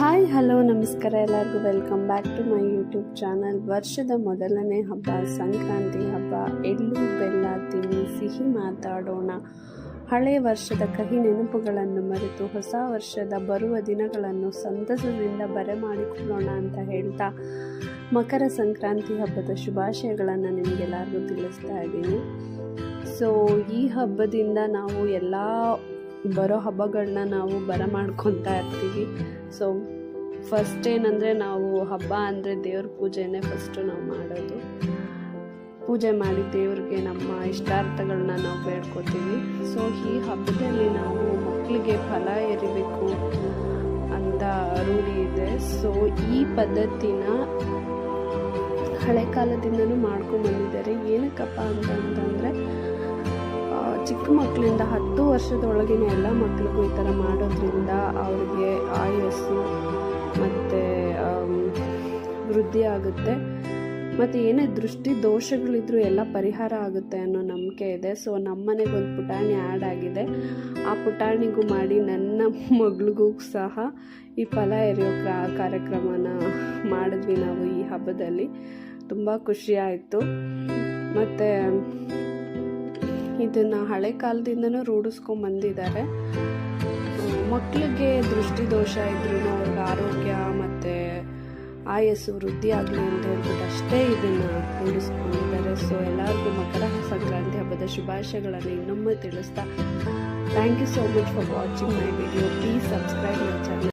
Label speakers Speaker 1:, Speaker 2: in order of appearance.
Speaker 1: Hi hello ನಮಸ್ಕಾರ ಎಲ್ಲರಿಗೂ welcome back to my YouTube channel. ವರ್ಷದ ಮೊದಲನೇ ಹಬ್ಬ ಸಂಕ್ರಾಂತಿ ಹಬ್ಬ. ಎಳ್ಳು ಬೆಲ್ಲ ತಿನ್ನಿ ಸಿಹಿ ಮಾತಾಡೋಣ, ಹಳೆ ವರ್ಷದ ಕಹಿ ನೆನಪುಗಳನ್ನು ಮರೆತು ಹೊಸ ವರ್ಷದ ಬರುವ ದಿನಗಳನ್ನು ಸಂತಸದಿಂದ ಬರಮಾಡಿಕೊಳ್ಳೋಣ ಅಂತ ಹೇಳ್ತಾ ಮಕರ ಸಂಕ್ರಾಂತಿ ಹಬ್ಬದ ಶುಭಾಶಯಗಳನ್ನು ನಿಮಗೆಲ್ಲರಿಗೂ ತಿಳಿಸ್ತಾ ಇದ್ದೀನಿ. ಸೊ ಈ ಹಬ್ಬದಿಂದ ನಾವು ಎಲ್ಲ ಬರೋ ಹಬ್ಬಗಳನ್ನ ನಾವು ಬರಮಾಡ್ಕೊತಾ ಇರ್ತೀವಿ. ಸೊ ಫಸ್ಟ್ ಏನಂದರೆ, ನಾವು ಹಬ್ಬ ಅಂದರೆ ದೇವ್ರ ಪೂಜೆನೇ ಫಸ್ಟು ನಾವು ಮಾಡೋದು. ಪೂಜೆ ಮಾಡಿ ದೇವ್ರಿಗೆ ನಮ್ಮ ಇಷ್ಟಾರ್ಥಗಳನ್ನ ನಾವು ಬೇಡ್ಕೋತೀವಿ. ಸೊ ಈ ಹಬ್ಬದಲ್ಲಿ ನಾವು ಮಕ್ಕಳಿಗೆ ಫಲ ಎರಿಬೇಕು ಅಂತ ರೂಢಿ ಇದೆ. ಸೊ ಈ ಪದ್ಧತಿನ ಹಳೆ ಕಾಲದಿಂದನೂ ಮಾಡ್ಕೊಂಡ್ಬಂದಿದ್ದಾರೆ. ಏನಕ್ಕಪ್ಪ ಅಂತಂದರೆ, ಚಿಕ್ಕ ಮಕ್ಕಳಿಂದ 10 ವರ್ಷದೊಳಗಿನ ಎಲ್ಲ ಮಕ್ಕಳಿಗೂ ಈ ಥರ ಮಾಡೋದ್ರಿಂದ ಅವ್ರಿಗೆ ಆಯಸ್ಸು ಮತ್ತು ವೃದ್ಧಿ ಆಗುತ್ತೆ, ಮತ್ತು ಏನೇ ದೃಷ್ಟಿ ದೋಷಗಳಿದ್ರೂ ಎಲ್ಲ ಪರಿಹಾರ ಆಗುತ್ತೆ ಅನ್ನೋ ನಂಬಿಕೆ ಇದೆ. ಸೊ ನಮ್ಮನೆಗೆ ಒಂದು ಪುಟಾಣಿ ಆ್ಯಡ್ ಆಗಿದೆ. ಆ ಪುಟಾಣಿಗೂ ಮಾಡಿ ನನ್ನ ಮಗಳಿಗೂ ಸಹ ಈ ಫಲ ಎರೆಯೋ ಕಾರ್ಯಕ್ರಮನ ಮಾಡಿದ್ವಿ ನಾವು ಈ ಹಬ್ಬದಲ್ಲಿ. ತುಂಬ ಖುಷಿ ಆಯಿತು. ಮತ್ತು ಇದನ್ನು ಹಳೆ ಕಾಲದಿಂದನೂ ರೂಢಿಸ್ಕೊಂಡ್ಬಂದಿದ್ದಾರೆ. ಮಕ್ಕಳಿಗೆ ದೃಷ್ಟಿ ದೋಷ ಇದ್ರೂ ಅವ್ರಿಗೆ ಆರೋಗ್ಯ ಮತ್ತು ಆಯಸ್ಸು ವೃದ್ಧಿ ಆಗಲಿ ಅಂತ ಹೇಳ್ಬಿಟ್ಟು ಅಷ್ಟೇ ಇದನ್ನು ರೂಢಿಸ್ಕೊಂಡಿದ್ದಾರೆ. ಸೊ ಎಲ್ಲರಿಗೂ ಮಕರ ಸಂಕ್ರಾಂತಿ ಹಬ್ಬದ ಶುಭಾಶಯಗಳನ್ನು ಇನ್ನೊಮ್ಮೆ ತಿಳಿಸ್ತಾ, thank you so much for watching my video. Please subscribe my channel.